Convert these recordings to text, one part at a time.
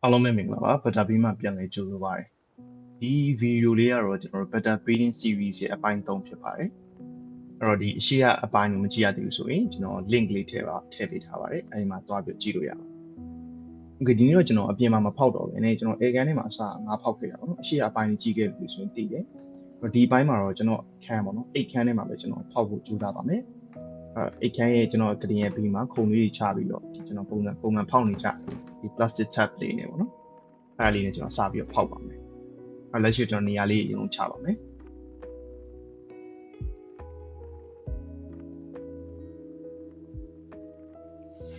အားလုံးပဲမင်္ဂလာပါ Better Pay မှာပြန်လည်ကြိုဆိုပါရစေ။ဒီဗီဒီယိုလေးကတော့ကျွန်တော်တို့ Better Paying Series ရဲ့အပိုင်း3ဖြစ်ပါတယ်။အဲ့တော့ဒီအရှိကအပိုင်းကိုမကြည့်ရသေးဘူးဆိုရင်ကျွန်တော် link လေးထည့်ပေးထားပါတယ်။အဲဒီမှာသွားပြီးကြည့်လို့ရပါတယ်။ Okay ဒီနေ့တော့ကျွန်တော်အပြင်မှာမဖောက်တော့ဘဲနဲ့ကျွန်တော် air can ထဲမှာအစားငါဖောက်ခဲ့တာပေါ့နော်။အရှိကအပိုင်းကြီးကြည့်ခဲ့ပြီဆိုရင်သိတယ်။ဒီအပိုင်းမှာတော့ကျွန်တော်ခံပေါ့နော်။8 can ထဲမှာပဲကျွန်တော်ဖောက်ဖို့ကြိုးစားပါမယ်။8 can ရဲ့ကျွန်တော်ကတင်ရဲ့ပြီးမှာခုံလေးတွေချပြီးတော့ကျွန်တော်ပုံမှန်ဖောက်နေကြဒီ plastic tap လေးနေပေါ့နော်။အဲ့ဒါလေးနဲ့ကျွန်တော်စပြီးတော့ဖောက်ပါမယ်။လက်ရှိကျွန်တော်နေရာလေးရုံချပါမယ်။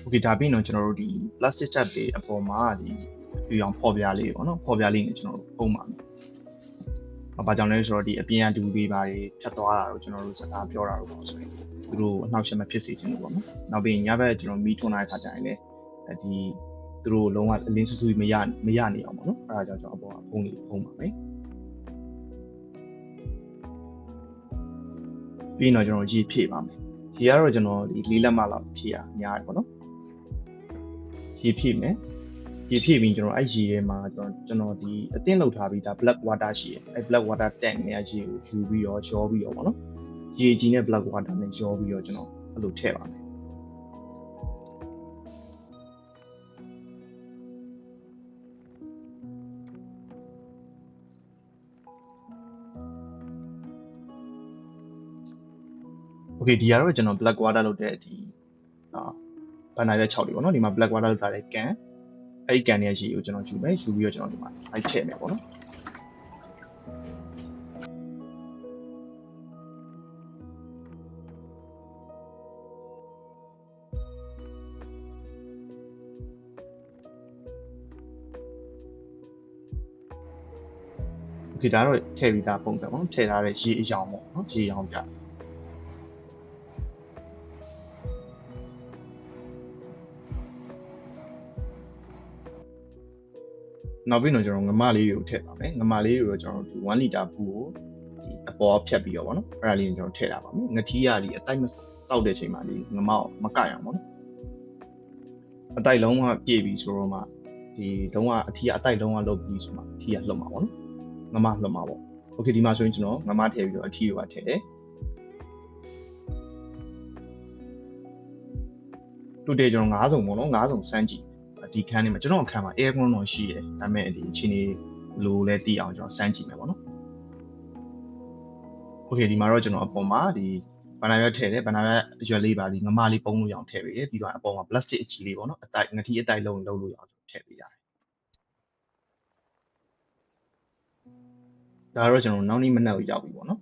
Okay ဒါပြီးတော့ကျွန်တော်တို့ဒီ plastic tap တွေအပေါ်မှာဒီပြအောင်ဖော်ပြလေးပေါ့နော်။ဖော်ပြလေးနဲ့ကျွန်တော်တို့ပုံပါမယ်။ဘာကြောင့်လဲဆိုတော့ဒီအပြင်အတူတွေပါတွေဖြတ်သွားတာတော့ကျွန်တော်တို့စကားပြောတာတော့ဆိုရင်သူတို့အနှောက်အယှက်မဖြစ်စေချင်ဘူးပေါ့နော်။နောက်ပြီးညဘက်ကျွန်တော်မီးထွန်းလာတဲ့ခါကျရင်လည်းဒီသူတို့လုံးဝအလင်းဆူဆူမရနေအောင်ပေါ့နော်။အဲဒါကြောင့်ကျွန်တော်အပေါ်ကဖုံးလေးဖုံးပါမယ်။ပြီးတော့ကျွန်တော်ရေဖြည့်ပါမယ်။ရေကတော့ကျွန်တော်ဒီ4လက်မလောက်ဖြည့်ရများတယ်ပေါ့နော်။ရေဖြည့်မယ်။ရေဖြည့်ပြီးကျွန်တော်အဲ့ရေထဲမှာကျွန်တော်ဒီအသင်းလောက်ထားပြီးဒါ black water ရှိတယ်။အဲ့ black water tank နဲ့ရေကိုယူပြီးတော့ရောပြီးတော့ပေါ့နော်။ရေကြီးနဲ့ black water နဲ့ရောပြီးတော့ကျွန်တော်အဲ့လိုထည့်ပါမယ်။ Okay ဒီကတော့ကျွန်တော် black water လုပ်တဲ့ဒီဘန်နိုင်တဲ့6လေးပေါ့နော်ဒီမှာ black water လုပ်ထားတဲ့ကန်အဲ့ဒီကန်ရဲ့ရေကိုကျွန်တော်ယူမယ်ယူပြီးတော့ကျွန်တော်ဒီမှာအဲ့ထည့်မယ်ပေါ့နော်โอเคဒါတော့ထည့်ပြီးသားပုံစံပေါ့ထည့်ထားတဲ့ရေအယောင်ပေါ့နော်ရေအယောင်ပြနောက်ပြီးတော့ကျွန်တော်ငမလေးတွေကိုထည့်ပါမယ်ငမလေးတွေကိုကျွန်တော်ဒီ1လီတာပူကိုဒီအပေါ်ဖြတ်ပြီးတော့ဗောနော်အဲ့ဒါလေးကျွန်တော်ထည့်ထားပါမယ်ငထီးရဒီအတိုက်မစောက်တဲ့ချိန်မှာဒီငမကိုမကရအောင်ဗောနော်အတိုက်လုံးဝပြည့်ပြီဆိုတော့မှဒီလုံးဝအထီးကအတိုက်လုံးဝလုပ်ပြီးဆိုမှအထီးကလွတ်မှာဗောနော်ငမလွတ်မှာဗောโอเคဒီမှာဆိုရင်ကျွန်တော်ငမထည့်ပြီးတော့အထီးတွေကထည့်တယ်တူတယ်ကျွန်တော်9စုံဗောနော်9စုံစမ်းကြည့်ဒီခန်းထဲမှာကျွန်တော်အခန်းမှာ air con တော့ရှိတယ်ဒါပေမဲ့ဒီအချိန်လေးလိုလဲတည်အောင်ကျွန်တော်စမ်းကြည့်မယ်ပေါ့နော်โอเคဒီမှာတော့ကျွန်တော်အပေါ်မှာဒီဘန်နာရွက်ထည့်တယ်ဘန်နာရွက်ရွက်လေးပါဒီငမလေးပုံးလို့ရအောင်ထည့်ပေးတယ်ပြီးတော့အပေါ်မှာ plastic အချီလေးပေါ့နော်အတိုက်ငထီးအတိုက်လုံးလုပ်လို့ရအောင်ထည့်ပေးရတယ်ဒါတော့ကျွန်တော်နောက်နေ့မနက်ကိုရောက်ပြီပေါ့နော်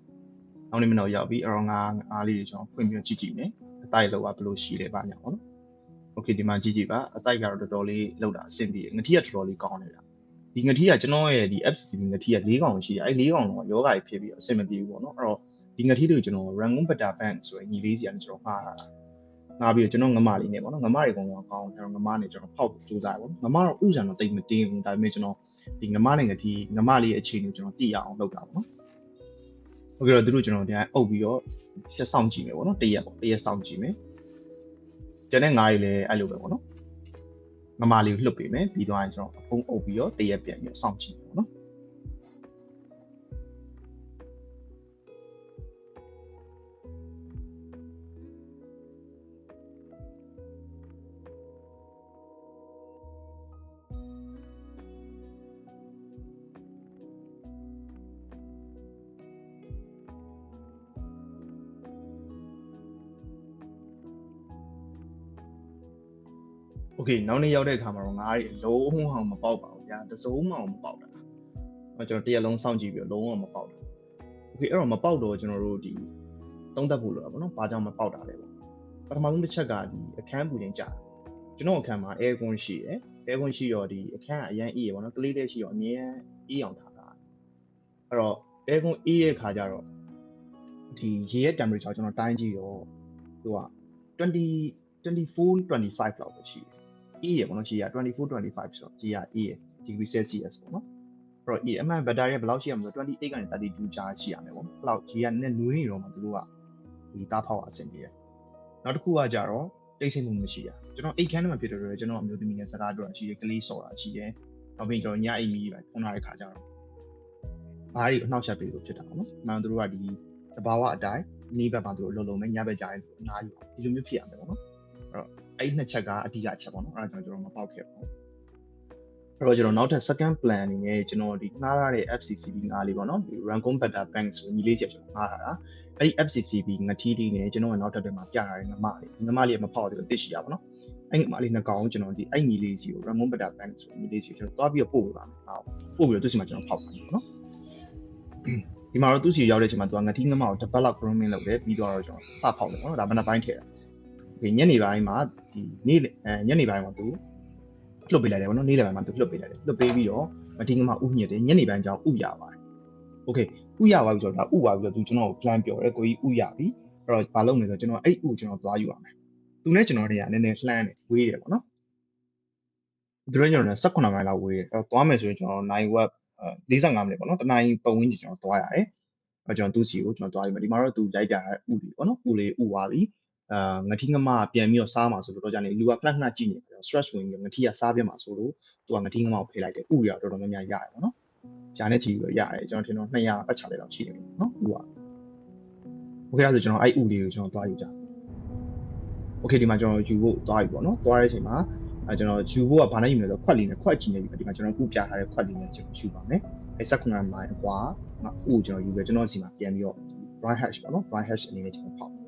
နောက်နေ့မနက်ကိုရောက်ပြီအရောငါးလေးတွေကျွန်တော်ဖွင့်ပြီးကြည့်မယ်အတိုက်လောကဘယ်လိုရှိလဲပါညာပေါ့နော်โอเคဒီမှာကြည့်ကြည့်ပါအတိုက်ကတော့တော်တော်လေးလောက်တာအဆင်ပြေငထီးကတော်တော်လေးကောင်းနေတာဒီငထီးကကျွန်တော်ရဲ့ဒီ FCC ငထီးက4កောင်ရှိတယ်အဲ့4កောင်တော့ယောဂါကြီးဖြစ်ပြီးအဆင်မပြေဘူးပေါ့နော်အဲ့တော့ဒီငထီးတွေကိုကျွန်တော် Rangoon Better Bank ဆိုရင်ညီလေးစီကနေကျွန်တော်ငါပြီးတော့ကျွန်တော်ငမလေးနဲ့ပေါ့နော်ငမတွေကောင်းကောင်းကျွန်တော်ငမနဲ့ကျွန်တော်ဖောက်ကြိုးစားပေါ့နော်ငမတော့ဥစံတော့တိတ်မတင်းဘူးဒါပေမဲ့ကျွန်တော်ဒီငမနဲ့ငထီးငမလေးရဲ့အခြေအနေကိုကျွန်တော်သိရအောင်လုပ်တာပေါ့နော်ဟုတ်ကဲ့တော့သူတို့ကျွန်တော်ဒီအုပ်ပြီးတော့ချက်ဆောင်ကြည့်မယ်ပေါ့နော်တရက်ဆောင်ကြည့်မယ်ကျန်တဲ့ငါးတွေလည်းအဲ့လိုပဲပေါ့နော်ငမလေးကိုလှုပ်ပေးမယ်ပြီးတော့ကျွန်တော်အဖုံးအုပ်ပြီးတော့တရက်ပြန်ပြီးစောင့်ကြည့်ပေါ့နော်โอเคနောက်နေ့ရောက်တဲ့အခါမှာတော့ငါးတွေလုံးဝမပေါက်ပါဘူးဗျာတစုံမှမပေါက်တာကျွန်တော်တရက်လုံးစောင့်ကြည့်ပြီးတော့လုံးဝမပေါက်တာโอเคအဲ့တော့မပေါက်တော့ကျွန်တော်တို့ဒီသုံးသပ်ဖို့လိုတာပေါ့နော်ဘာကြောင့်မပေါက်တာလဲပေါ့ပထမဆုံးတစ်ချက်ကဒီအခန်းပူရင်ကြာကျွန်တော်အခန်းမှာ air con ရှိတယ် air con ရှိတော့ဒီအခန်းကအရန်အေးရပေါ့နော်ကလေးလေးရှိတော့အမြဲအေးအောင်ထားတာအဲ့တော့ air con အေးရဲ့ခါကျတော့ဒီရေရဲ့ temperature ကျွန်တော်တိုင်းကြည့်တော့သူက24-25လောက်ပဲရှိတယ်အေးရပေါ့နော်ကြီးက24-25ဆိုတော့ကြီးကအေးရ degree Celsius ပေါ့နော်အဲ့တော့အမှန် battery ဘယ်လောက်ရှိရမလဲဆိုတော့28ကနေ32ကြားရှိရမယ်ပေါ့ဘယ်လောက်ကြီးကနဲ့နွေးနေတော့မှသူတို့ကဒီတားဖောက်အဆင်ပြေတယ်နောက်တစ်ခုကကြတော့တိတ်ဆိတ်မှုမရှိတာကျွန်တော်အိတ်ခန်းထဲမှာဖြစ်တယ်ကျွန်တော်အမျိုးသမီးနဲ့စကားပြောတာရှိတယ်ကလေးစော်တာရှိတယ် နောက်ပြီးကျွန်တော်ညအိမ်ကြီးပဲထုံးလာတဲ့ခါကျတော့ဘာတွေအနှောက်အယှက်ပေးလို့ဖြစ်တာပေါ့နော်မှန်တို့ကဒီတဘာဝအတိုင်းနေ့ဘက်မှာတို့လုံလုံနဲ့ညဘက်ကျရင်အနားယူဒီလိုမျိုးဖြစ်ရမယ်ပေါ့နော်အဲ့နှစ်ချက်ကအဓိကအချက်ပေါ့နော်အဲ့ဒါကြောင့်ကျွန်တော်မပေါက်ခဲ့ပါဘူးအဲ့တော့ကျွန်တော်နောက်ထပ် second plan အနေနဲ့ကျွန်တော်ဒီငှားရတဲ့ FCCB ငှားလေးပေါ့နော်ဒီ Rangoon Better Bank ဆိုညီလေးချက်ကျွန်တော်ငှားရတာအဲ့ဒီ FCCB ငထီးလေးနဲ့ကျွန်တော်ကနောက်ထပ်တည်းမှာပြထားတဲ့ငမလေးဒီငမလေးကမဖောက်သေးလို့တစ်ရှိရပါတော့အဲ့ငမလေးနှစ်ကောင်ကျွန်တော်ဒီအဲ့ညီလေးစီကို Rangoon Better Bank ဆိုညီလေးစီကျွန်တော်တွားပြီးပို့ပေးပါမယ်ပို့ပြီးတော့သူ့စီမှာကျွန်တော်ဖောက်ပါမယ်ပေါ့နော်ဒီမှာတော့သူ့စီရောက်တဲ့အချိန်မှာသူကငထီးငမကို develop grooming လုပ်တယ်ပြီးတော့ကျွန်တော်စဖောက်တယ်ပေါ့နော်ဒါဘယ်နှပိုင်းထည့်တာဒီညနေပိုင်းမှာဒီနေ့ညနေပိုင်းမှာသူလွတ်ပေးလိုက်တယ်ဗောနော်နေ့လယ်ပိုင်းမှာသူလွတ်ပေးလိုက်တယ်လွတ်ပေးပြီးတော့မတင်းကမှဥညစ်တယ်ညနေပိုင်းကျတော့ဥရပါတယ်โอเคဥရပါပြီဆိုတော့ဒါဥပါပြီဆိုတော့သူကျွန်တော်ကို plan ပြောတယ်ကိုကြီးဥရပြီအဲ့တော့ဘာလုပ်နေလဲဆိုတော့ကျွန်တော်အဲ့ဥကျွန်တော်သွားယူရမယ်သူနဲ့ကျွန်တော်တွေကနည်းနည်းလှမ်းတယ်ဝေးတယ်ဗောနော်သူတို့ကျွန်တော်18မိုင်လောက်ဝေးတယ်အဲ့တော့သွားမယ်ဆိုရင်ကျွန်တော်9 watt 45မိနစ်ဗောနော်တနာရီပတ်ဝန်းကျင်ကျွန်တော်သွားရတယ်အဲ့ကျွန်တော်သူ့စီကိုကျွန်တော်သွားယူမယ်ဒီမှာတော့သူလိုက်ပြဥလေးဗောနော်ဥလေးဥသွားပြီငထီးငမပြန်ပြီးတော့စားမှာဆိုတော့ကြာနေလူကခဏခဏကြည့်နေတယ် stress ဝင်ပြီးငထီးကစားပြမှာဆိုလို့သူကငထီးငမကိုဖေးလိုက်တယ်ဥရတော်တော်များများရတယ်ပေါ့နော်ဂျာနဲ့ချီပြီးတော့ရတယ်ကျွန်တော်ထင်တော့200ပတ်ချလေးလောက်ရှိတယ်နော်ဥကโอเคအဲ့ဆိုကျွန်တော်အဲ့ဥလေးကိုကျွန်တော်သွားယူကြโอเคဒီမှာကျွန်တော်ယူဖို့သွားပြီပေါ့နော်သွားတဲ့အချိန်မှာကျွန်တော်ယူဖို့ကဘာနဲ့ယူမလဲဆိုတော့ခွက်လေးနဲ့ခွက်ချီနေပြီဒီမှာကျွန်တော်ဥပြထားတဲ့ခွက်လေးနဲ့ကျွန်တော်ယူပါမယ်အဲ့19မိုင်အကွာဥကျွန်တော်ယူပဲကျွန်တော်စီမှာပြန်ပြီးတော့ bright hash ပေါ့နော် bright hash အနေနဲ့ကျွန်တော်ဖောက်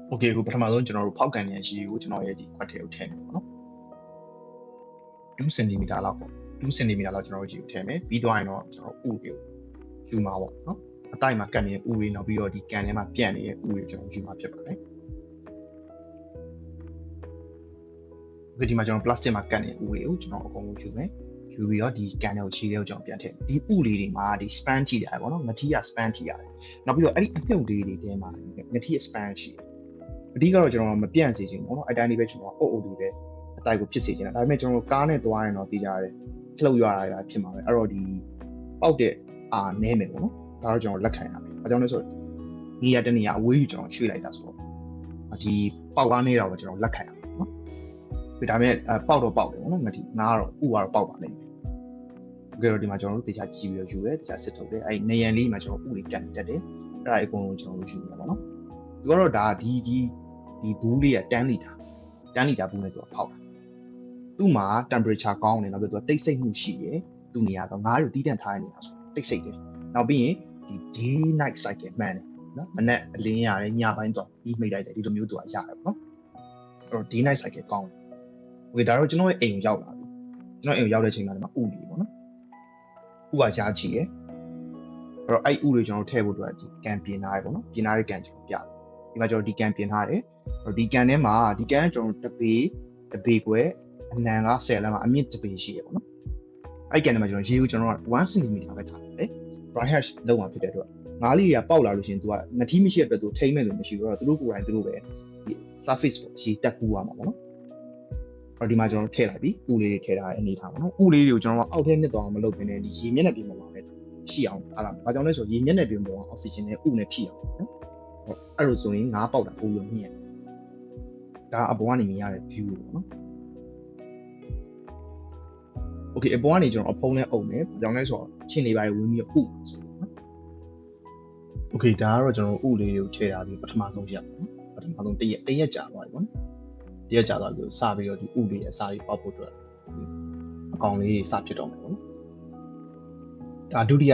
โอเคကိုပထမဆုံးကျွန်တော်တို့ဖောက်ကန်တဲ့ရှိကိုကျွန်တော်ရဲ့ဒီခွက်ထဲကိုထည့်မယ်ပေါ့နော်2 cm လောက်ပေါ့2 cm လောက်ကျွန်တော်တို့ကြည့်ကိုထည့်မယ်ပြီးသွားရင်တော့ကျွန်တော်ဥကိုယူမှာပေါ့နော်အတိုက်မှာကန်နေတဲ့ဥလေးနောက်ပြီးတော့ဒီကန်ထဲမှာပြန့်နေတဲ့ဥလေးကျွန်တော်ယူမှာဖြစ်ပါတယ်ဒီမှာကျွန်တော် plastic မှာကန်နေတဲ့ဥလေးကိုကျွန်တော်အကုန်လုံးယူမယ်ယူပြီးတော့ဒီကန်ထဲကိုခြေထဲကိုကျွန်တော်ပြန်ထည့်ဒီဥလေးတွေမှာဒီ span ကြည့်ရတယ်ပေါ့နော်ငထီးက span ကြည့်ရတယ်နောက်ပြီးတော့အဲ့ဒီအမြုပ်လေးတွေထဲမှာငထီး span ရှိတယ်အဓိကတော့ကျွန်တော်မပြန့်စေချင်ဘူးเนาะအဲ့တိုင်းလေးပဲကျွန်တော်အုပ်လေးပဲအတိုက်ကိုဖြစ်စေချင်တာဒါပေမဲ့ကျွန်တော်ကားနဲ့သွားရင်တော့တည်ကြတယ်လှုပ်ရတာဖြစ်မှာပဲအဲ့တော့ဒီပေါက်တဲ့အာနဲမယ်ပေါ့နော်ဒါတော့ကျွန်တော်လက်ခံရမယ်ဘာကြောင့်လဲဆိုတော့နေရာတနေရာအဝေးကြီးကျွန်တော်ရွှေ့လိုက်တာဆိုတော့ဒီပေါက်ကားနေတာကိုကျွန်တော်လက်ခံရမယ်နော်ဒါပေမဲ့ပေါက်တော့ပေါက်တယ်ပေါ့နော်ငါဒီငါကတော့ဥကတော့ပေါက်ပါလိမ့်မယ်โอเคတော့ဒီမှာကျွန်တော်တို့တရားကြည့်ပြီးတော့ယူရဲတရားစစ်ထုတ်တယ်အဲ့နေရန်လေးမှာကျွန်တော်ဥလေးကန်တက်တယ်အဲ့ဒါအကုန်လုံးကျွန်တော်တို့ယူရပါတော့သူကတော့ဒါဒီဘူးလေးက10လီတာဘူးနဲ့သူကဖောက်တာသူ့မှာ temperature ကောင်းတယ်နောက်ပြီးသူကတိတ်ဆိတ်မှုရှိရယ်သူနေရာတော့ငါးတို့တီးတန့်ထားနေတာဆိုတိတ်ဆိတ်တယ်နောက်ပြီးရင်ဒီ day night cycle မှန်တယ်နော်မနေ့အလင်းရတယ်ညပိုင်းတော့ပြီးမိတ်လိုက်တယ်ဒီလိုမျိုးသူကရတယ်ပေါ့နော်အဲ့တော့ day night cycle ကောင်းတယ်โอเคဒါတော့ကျွန်တော်ရဲ့အိမ်ကိုရောက်လာပြီကျွန်တော်အိမ်ကိုရောက်တဲ့အချိန်မှာဒီမှာဥလီပေါ့နော်ဥကရှားချီရယ်အဲ့တော့အဲ့ဥတွေကျွန်တော်ထည့်ဖို့အတွက်ဒီကန်ပြင်ထားရပေါ့နော်ပြင်ထားတဲ့ကန်ကျွန်တော်ပြတယ်ဒီမှာကျွန်တော်ဒီကန်ပြင်ထားတယ်ဒီကန်ထဲမှာဒီကန်ကကျွန်တော်တပေကွယ်အနံက10လမ်းမှာအမြင့်တပေရှိရပေါ့နော်အဲ့ကန်ထဲမှာကျွန်တော်ရေကိုကျွန်တော်1 cm ပဲထားတယ် bright hash လောက်မှာဖြစ်တဲ့အတွက်ငါးလေးတွေကပေါက်လာလို့ရှိရင် तू ကငထီးမရှိတဲ့အတွက် तू ထိမ့်မဲ့လို့မရှိဘူးတော့သူတို့ကိုယ်တိုင်သူတို့ပဲဒီ surface ကိုရေတက်ကူးရမှာပေါ့နော်အဲ့ဒီမှာကျွန်တော်ထည့်လိုက်ပြီဥလေးတွေထည့်ထားတဲ့အနေထားပေါ့နော်ဥလေးတွေကိုကျွန်တော်အောက်ထဲနှစ်သွားအောင်မလုပ်ဘဲနဲ့ဒီရေမျက်နှာပြင်ပေါ်မှာပဲရှိအောင်အားလားဘာကြောင့်လဲဆိုရေမျက်နှာပြင်ပေါ်အောင်အောက်ဆီဂျင်နဲ့ဥနဲ့ထိအောင်နော်အဲ့လိုဆိုရင်ငါးပေါက်တာပိုလို့မြင်ဒါအပေါ်ကနေမြင်ရတဲ့ view ပေါ့နော် okay အပေါ်ကနေကျွန်တော်အဖုံးနဲ့အုပ်မယ်ကြောင်လဲဆိုတော့ချင်းလေးပါရဝင်ပြီးတော့ဥဆိုတော့နော် okay ဒါကတော့ကျွန်တော်ဥလေးတွေကိုထည့်ထားပြီးပထမဆုံးရက်ပေါ့နော်ပထမဆုံးတရက်ကြာသွားပြီပေါ့နော်တရက်ကြာသွားပြီးစပြီးတော့ဒီဥလေးအစားကြီးပေါက်ဖို့အတွက်အကောင်လေးစဖြစ်တော့မယ်ပေါ့နော်ဒါဒုတိယ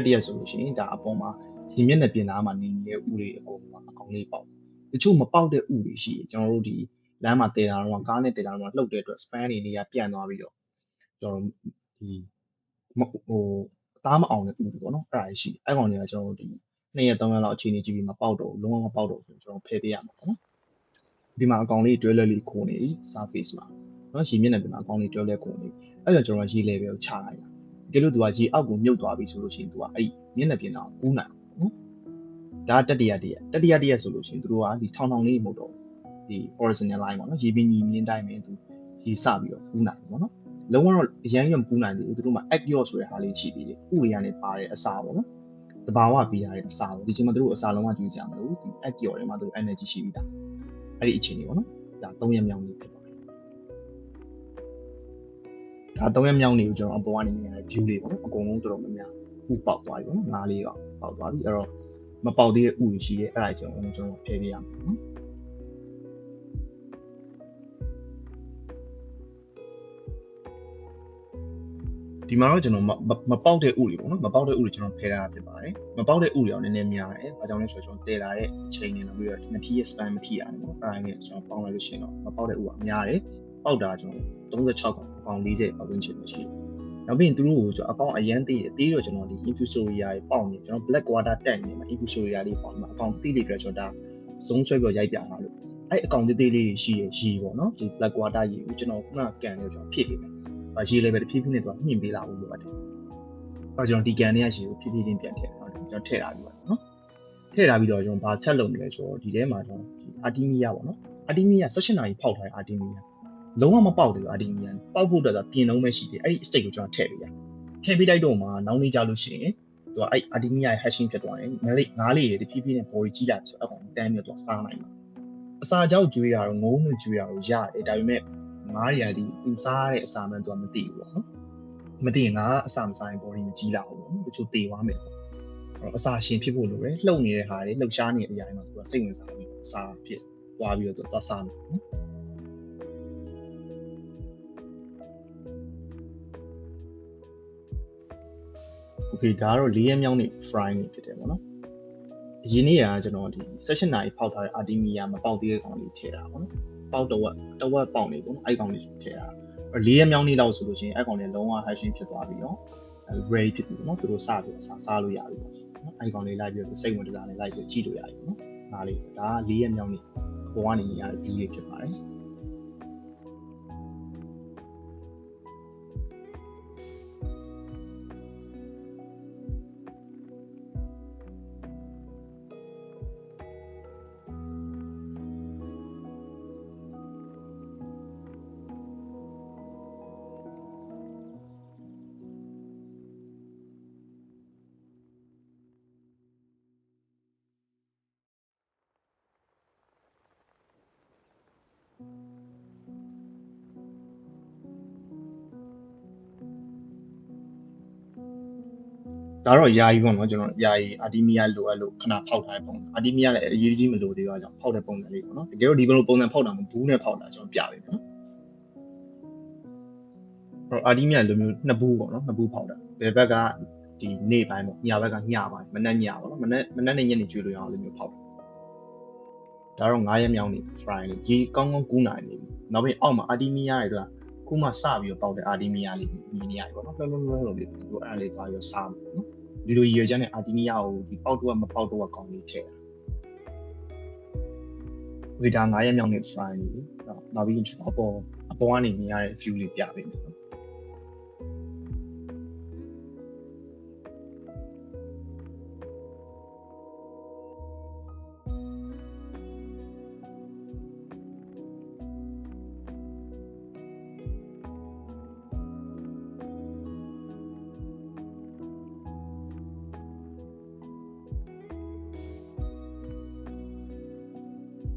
တရက်ဆိုလို့ရှိရင်ဒါအပေါ်မှာဒီမျက်နှာပြင်သားမှာနေနေတဲ့ဥလေးအကုန်မှာအကောင်လေးပေါက်တချို့မပေါက်တဲ့ဥတွေရှိတယ်ကျွန်တော်တို့ဒီလမ်းမှာတည်တာတော့ကားနဲ့တည်တာတော့လှုပ်တဲ့အတွက် span တွေနေရာပြန့်သွားပြီးတော့ကျွန်တော်ဒီသားမအောင်တဲ့ဥတွေပေါ့နော်အဲ့ဒါရှိအဲ့ကောင်တွေကကျွန်တော်တို့ဒီ2ရက်3ရက်လောက်အခြေအနေကြည့်ပြီးမပေါက်တော့လုံးဝမပေါက်တော့ဘူးကျွန်တော်ဖယ်ပေးရမှာပေါ့နော်ဒီမှာအကောင်လေးတွဲလဲလေးခိုးနေပြီ surface မှာနော်ရေမျက်နှာပြင်မှာအကောင်လေးတွဲလဲခိုးနေအဲ့တော့ကျွန်တော်ရေ level ကိုချလိုက်တာတကယ်လို့သူကရေအောက်ကိုမြုပ်သွားပြီဆိုလို့ရှိရင်သူကအဲ့မျက်နှာပြင်တော့ကူးနိုင်နော်ဒါတတိယတရက်ဆိုလို့ရှိရင်သူတို့ကဒီထောင်လေးမဟုတ်တော့ဒီ horizontal line ပေါ့နော်ရေပြင်ကြီးမြင်းတိုင်းပဲသူရေစပြီးတော့ကူးနိုင်တယ်ပေါ့နော်လုံးဝတော့အရန်ရမကူးနိုင်သေးဘူးသူတို့မှာ accurate ဆိုတဲ့ဟာလေးရှိသေးတယ်ဥတွေကနေပါတဲ့အစာပေါ့နော်တဘာဝပေးရတဲ့အစာပေါ့ဒီချိန်မှာသူတို့အစာလုံးဝကြည့်ကြမလို့ဒီ accurate တွေမှာသူတို့ energy ရှိပြီးသားအဲ့ဒီအချိန်လေးပေါ့နော်ဒါ3ရက်မြောက်နေ့ဖြစ်ပါတယ် ဒါ3ရက်မြောက်နေ့ကိုကျွန်တော်အပေါ်ကနေမြင်ရတဲ့ view လေးပေါ့နော်အကုန်လုံးတော်တော်များများဥပေါက်သွားပြီပေါ့နော်ငါးလေးကပေါက်သွားပြီအဲ့တော့မပေါက်သေးတဲ့ဥတွေရှိတယ်အဲ့ဒါကျွန်တော်ဖယ်ပေးရမယ်နော်ဒီမှာတော့ကျွန်တော်မပေါက်တဲ့ဥတွေပေါ့နော်မပေါက်တဲ့ဥတွေကျွန်တော်ဖယ်ထားတာဖြစ်ပါတယ်မပေါက်တဲ့ဥတွေတော့နည်းနည်းများတယ်ဘာကြောင့်လဲဆိုတော့ကျွန်တော်တည်လာတဲ့အချိန်နဲ့နောက်ပြီးတော့ငတိရဲ့ span မထိရတယ်ပေါ့အဲ့ဒါနဲ့ကျွန်တော်ပေါင်းလိုက်လို့ရှိရင်တော့မပေါက်တဲ့ဥကများတယ်ပေါက်တာကျွန်တော်36ပေါင်40ပေါက်ဝင်ချင်ရှိတယ်နောက်ပြီးရင်သူတို့ကိုကျွန်တော်အကောင့်အရန်သေးတယ်သေးတော့ကျွန်တော်ဒီ infusoria တွေပေါက်နေကျွန်တော် black water တက်နေမှာ infusoria လေးပေါက်မှာအကောင့်သေးလေးပြကျွန်တော်ဒါသုံးဆွဲပြီးရိုက်ပြထားလို့အဲ့အကောင့်သေးသေးလေးရှိရရေပေါ့နော်ဒီ black water ရေကိုကျွန်တော်ခုနကကန်နေကျွန်တော်ဖြည့်ပေးမယ်ရေလည်းပဲတစ်ဖြည်းဖြည်းနဲ့သူကညှင်ပေးလာဖို့လိုပါတယ်အဲ့ကျွန်တော်ဒီကန်နဲ့ရေကိုဖြည်းဖြည်းချင်းပြန်ထည့်ကျွန်တော်ထည့်ထားပြီးပါနော်ထည့်ထားပြီးတော့ကျွန်တော်ဘာချက်လုပ်မလဲဆိုတော့ဒီထဲမှာကျွန်တော်ဒီ artemia ပေါ့နော် artemia 16နာရီဖောက်ထားတဲ့ artemiaလုံးဝမပေါက်သေးဘူး artemia ပေါက်ဖို့အတွက်ဆိုပြင်လုံးပဲရှိတယ်အဲ့ဒီ state ကိုကျွန်တော်ထည့်ပေးရထည့်ပေးလိုက်တော့မှနောက်နေ့ကြလို့ရှိရင်သူကအဲ့ artemia ရဲ့ hashing ဖြစ်သွားတယ်ငါးလေးတွေတဖြည်းဖြည်းနဲ့ body ကြီးလာဆိုတော့အကောင်တန်းပြီးတော့စားနိုင်မှာအစာကြောက်ကျွေးတာတော့ငုံးမကျွေးတာတော့ရတယ်ဒါပေမဲ့ငါးတွေကဒီသူစားတဲ့အစာမှန်သူကမသိဘူးပေါ့နော်မသိရင်ငါအစာမစားရင် body မကြီးလာဘူးပေါ့နော်တချို့တေသွားမယ်ပေါ့အဲ့တော့အစာရှင်ဖြစ်ဖို့လိုတယ်လှုပ်နေတဲ့ဟာတွေလှုပ်ရှားနေတဲ့အရာတွေမှာသူကစိတ်ဝင်စားပြီးအစာဖြစ်သွားပြီးတော့သူသွားစားမယ်နော်โอเคဒါကတော့4ရက်မြောက်နေ့ fry နေဖြစ်တယ်ပေါ့နော်အရင်နေ့ကကျွန်တော်ဒီ session နာရီဖောက်ထားတဲ့ artemia မပေါက်သေးတဲ့ကောင်လေးထည့်တာပေါ့နော်ပေါက်တဝက်ပေါက်နေပေါ့နော်အဲ့ကောင်လေးထည့်တာ4ရက်မြောက်နေ့လောက်ဆိုလို့ရှိရင်အဲ့ကောင်လေးလုံးဝ hashing ဖြစ်သွားပြီးတော့ ready ဖြစ်ပြီပေါ့နော်သူတို့စပြီးစားလို့ရပြီပေါ့နော်အဲ့ကောင်လေးလိုက်ပြီးတော့စိတ်ဝင်စားနေလိုက်ပြီးကြည့်လို့ရပြီပေါ့နော်ဒါလေးဒါက4ရက်မြောက်နေ့အပေါ်ကနေမြင်ရတဲ့ view လေးဖြစ်ပါတယ်ဒါတော့ယာယီပေါ့နော်ကျွန်တော်ယာယီ artemia လိုအပ်လို့ခဏဖောက်ထားတဲ့ပုံ artemia လည်းအရေးကြီးမလို့သေးပါကြောင့်ဖောက်တဲ့ပုံစံလေးပေါ့နော်တကယ်တော့ဒီဘလိုပုံစံဖောက်တာမဘူးနဲ့ဖောက်တာကျွန်တော်ပြပေးမယ်နော်အဲ့တော့ artemia လိုမျိုးနှစ်ဘူးပေါ့နော်နှစ်ဘူးဖောက်တာဘယ်ဘက်ကဒီနေ့ပိုင်းပေါ့ညဘက်ကညပိုင်းမနက်ညပေါ့နော်မနက်နဲ့ညနေကျွေးလို့ရအောင်လိုမျိုးဖောက်ဒါတော့9ရက်မြောက်နေ့ fry လေးရေကောင်းကောင်းကူးနိုင်နေပြီနောက်ပြီးအောက်မှာ artemia တွေကခုမှစပြီးတော့ပေါက်တဲ့ artemia လေးမြင်နေရတယ်ပေါ့နော်လုံးလုံးလေးသူအဲ့လေးသွားရောစားမယ်နော်ဒီလိုရေချမ်းတဲ့ artemia ကိုဒီပေါက်တော့မပေါက်တော့ကောင်းလေးထည့်တာဒီဒါ9ရက်မြောက်နေ့ fry လေးနောက်ပြီးကျွန်တော်အပေါ်ကနေမြင်ရတဲ့ view လေးပြပေးမယ်နော်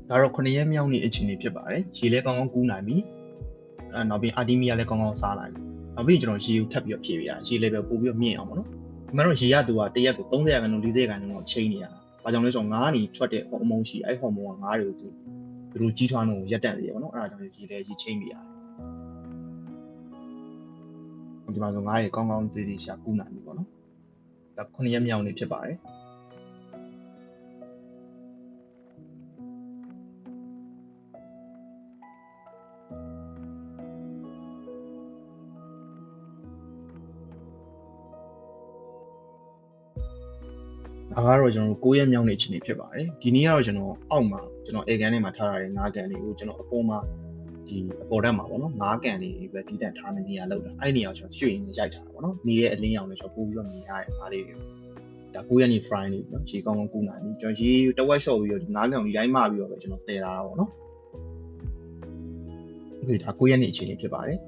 ဒါတော့9ရက်မြောက်နေ့အချိန်လေးဖြစ်ပါတယ်။ရေလည်းကောင်းကောင်းကူးနိုင်ပြီ။နောက်ပြီး artemia လည်းကောင်းကောင်းစားနိုင်ပြီ။နောက်ပြီးကျွန်တော်ရေကိုထပ်ပြီးတော့ဖြည့်ပေးရ။ရေလည်းပဲပို့ပြီးတော့မြင့်အောင်ပေါ့နော်။ဒီမှာတော့ရေရသူကတရက်ကို30ရာခိုင်နှုန်း40ရာခိုင်နှုန်းတော့ချိန်နေရတာ။ဘာကြောင့်လဲဆိုတော့ငါးကနေထွက်တဲ့ဟော်မုန်းရှိအဲ့ဟော်မုန်းကငါးတွေကိုသူတို့ကြီးထွားလို့ရက်တန့်နေရပေါ့နော်။အဲ့ဒါကြောင့်ရေလည်းရေချိန်နေရတယ်။ဒီမှာဆိုငါးရေကောင်းကောင်းသေးသေးရှာကူးနိုင်ပြီပေါ့နော်။ဒါ9ရက်မြောက်နေ့ဖြစ်ပါတယ်။ဒါကတော့ကျွန်တော်9ရက်မြောက်နေ့အချိန်လေးဖြစ်ပါတယ်ဒီနေ့ကတော့ကျွန်တော်အောက်မှာကျွန်တော် air gun နဲ့မှာထားထားတဲ့ငါးကန်လေးကိုကျွန်တော်အပေါ်မှာဒီအပေါ်တက်မှာပေါ့နော်ငါးကန်လေးပဲတီးတန့်ထားနေနေရလောက်တာအဲ့နေရာကျွန်တော်ရွှေ့ရင်းရိုက်ထားတာပေါ့နော်နေရဲ့အလင်းရောင်လေးကျွန်တော်ပို့ပြီးတော့မြင်ရတဲ့အားလေးတွေဒါ9ရက်နေ့ fry လေးနော်ရေကောင်းကောင်းကူးနိုင်ပြီကျွန်တော်ရေတဝက်လျှော့ပြီးတော့ဒီငါးကောင်ဒီတိုင်းမှပြီးတော့ပဲကျွန်တော်တည်လာတာပေါ့နော်ဒီဒါ9ရက်နေ့အချိန်လေးဖြစ်ပါတယ်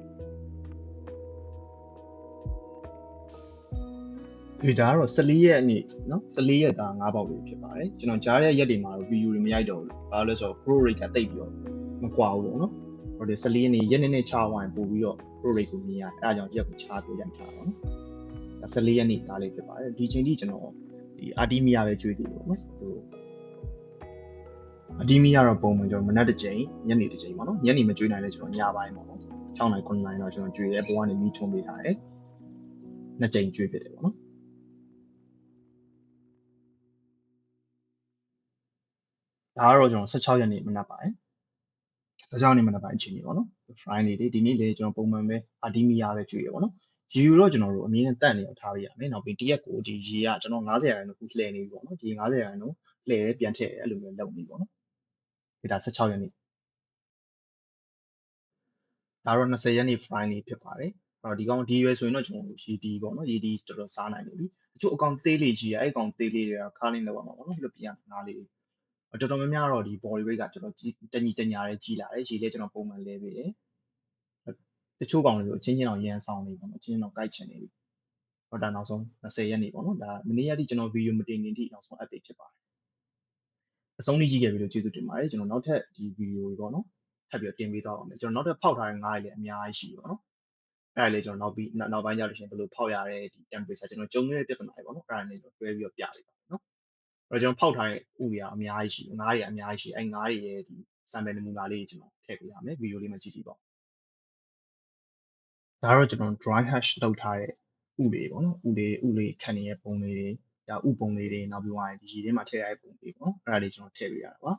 ဒီဒါကတော့14ရက်နေ့เนาะ14ရက်သား9ပေါက်လေးဖြစ်ပါတယ်ကျွန်တော်ကြားတဲ့ရက်တွေမှာတော့ဗီဒီယိုတွေမရိုက်တော့ဘူးဘာလို့လဲဆိုတော့ pro rate ကတိတ်ပြီးတော့မကွာဘူးပေါ့နော် ဟိုဒီ14ရက်နေ့ရက်နေ့ချဝိုင်းပို့ပြီးတော့ pro rate ကိုမြင်ရတယ်အဲဒါကြောင့်ရက်ကိုချပြီးရိုက်ထားတာပေါ့နော်14ရက်နေ့ဒါလေးဖြစ်ပါတယ်ဒီချိန်ထိကျွန်တော်ဒီအာတီမီယာပဲကြွေးသေးတယ်ပေါ့နော်ဟိုအတီမီယာတော့ပုံမှန်ကျွန်တော်မနက်တစ်ချိန်ညနေတစ်ချိန်ပေါ့နော်ညနေမကြွေးနိုင်လဲကျွန်တော်ညပိုင်းပေါ့နော်6နိုင်9နိုင်တော့ကျွန်တော်ကြွေးရဲဘဝကနေမီးထွန်းပေးထားတယ်နှစ်ချိန်ကြွေးဖြစ်တယ်ပေါ့နော်ဒါကတော့ကျွန်တော်16ရက်နေ့မနက်ပိုင်း16ရက်နေ့မနက်ပိုင်းအချိန်ကြီးပေါ့နော် Friday ဒီနေ့လေကျွန်တော်ပုံမှန်ပဲအာတီမီယာပဲကြွေးရပေါ့နော်ရေတော့ကျွန်တော်တို့အမြင်နဲ့တက်နေအောင်ထားရရမယ်နောက်ပြီးတရက်ကိုဒီရေကကျွန်တော်90ရာခိုင်နှုန်းလှည့်နေပြီပေါ့နော်ဒီ90ရာခိုင်နှုန်းလှည့်ရဲပြန်ထည့်ရဲအဲ့လိုမျိုးလုပ်နေပေါ့နော်ဒါ16ရက်နေ့ဒါတော့20ရက်နေ့ Friday ဖြစ်ပါတယ်အဲ့တော့ဒီကောင်ဒီရွယ်ဆိုရင်တော့ကျွန်တော်ရေဒီပေါ့နော်ရေဒီတော်တော်စားနိုင်နေပြီတချို့အကောင်သေးလေးကြီးအဲ့ကောင်သေးလေးတွေကခါးလင်းလောက်အောင်ပေါ့နော်လွတ်ပြန်ငါးလေးတော်တော်များများတော့ဒီ body weight ကကျွန်တော်တညီတညာလေးကြီးလာတယ်ရေလေးကျွန်တော်ပုံမှန်လဲပေးတယ်တချို့ကောင်တွေဆိုအချင်းချင်းအောင်ရန်ဆောင်နေပေါ့နော်အချင်းချင်းအောင်ကြိုက်ချင်နေပြီဟောဒါနောက်ဆုံး20ရက်နေ့ပေါ့နော်ဒါမနေ့ရက်ထိကျွန်တော်ဗီဒီယိုမတင်ခင်ထိနောက်ဆုံး update ဖြစ်ပါတယ်အဆုံးထိကြည့်ခဲ့ပြီလို့ကျေးဇူးတင်ပါတယ်ကျွန်တော်နောက်ထပ်ဒီဗီဒီယိုတွေပေါ့နော်ထပ်ပြီးတင်ပေးသွားပါမယ်ကျွန်တော်နောက်ထပ်ဖောက်ထားတဲ့ငါးတွေလည်းအများကြီးရှိပါတော့အဲ့ဒါလေးကျွန်တော်နောက်ပိုင်းကြလို့ရှိရင်ဘယ်လိုဖောက်ရတဲ့ဒီ temperature ကျွန်တော်ကြုံနေတဲ့ပြဿနာတွေပေါ့နော်အဲ့ဒါလေးကျွန်တော်တွဲပြီးတော့ပြပေးပါမယ်နော်အဲ့တော့ကျွန်တော်ဖောက်ထားတဲ့ဥတွေကအများကြီးရှိငါးတွေအများကြီးရှိအဲ့ငါးတွေရဲ့ဒီ sample နမူနာလေးကျွန်တော်ထည့်ပေးရမယ်ဗီဒီယိုလေးမှာကြည့်ကြည့်ပါဒါတော့ကျွန်တော် dry hash လုပ်ထားတဲ့ဥတွေပေါ့နော်ဥလေးခံနေတဲ့ပုံလေးတွေဒါဥပုံလေးတွေနောက်ပြီးသွားရင်ဒီရေထဲမှာထည့်ရတဲ့ပုံလေးပေါ့နော်အဲ့ဒါလေးကျွန်တော်ထည့်ပေးရတာပါ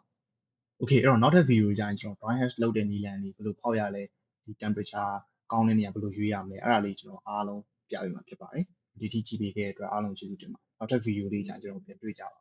okay အဲ့တော့နောက်ထပ် video ကြရင်ကျွန်တော် dry hash လုပ်တဲ့နည်းလမ်းလေးဘယ်လိုဖောက်ရလဲဒီ temperature ကောင်းတဲ့နေရာဘယ်လိုရွေးရမလဲအဲ့ဒါလေးကျွန်တော်အားလုံးပြပေးမှာဖြစ်ပါတယ်ဒီထိကြည့်ပေးခဲ့တဲ့အတွက်အားလုံးကျေးဇူးတင်ပါတယ်နောက်ထပ် video လေးကြရင်ကျွန်တော်ပြန်တွေ့ကြပါ